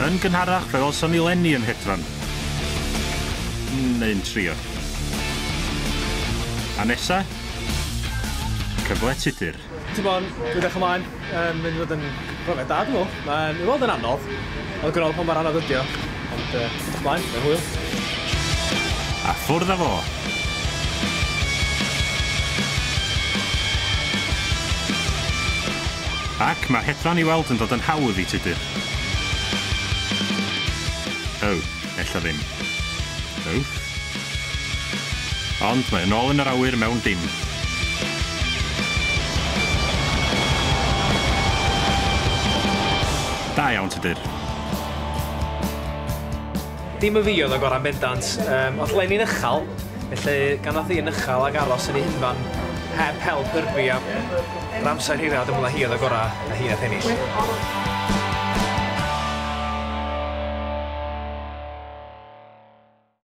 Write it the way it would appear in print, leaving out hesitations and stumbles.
Yn gynharach fe ddylson ni Leni yn hedfan. Neu'n trio. A nesa, cyfle Tudur. Ti'n bon, dwi'n dechrau ymlaen, mynd fod yn brofiad da, dwi'n meddwl. Mae'n weld yn anodd, ond gwneud pan mae'r anodd ydi o. Ond ymlaen, mae'n hwyl. A ffwrdd â fo. Ac mae hedfan i weld yn dod yn hawdd i Tudur. Ella ddim. Ond mae yn ôl yn yr awyr mewn dim. Da iawn, Tudur. Dim y fi oedd o gorau'n bendant. Oedd Leni'n uchal, felly gan oedd hi'n uchal ag aros yn ei hunfan heb help hyrfi am yr amser hynna, dwi'n meddwl hi oedd o gorau a hi nath ennill.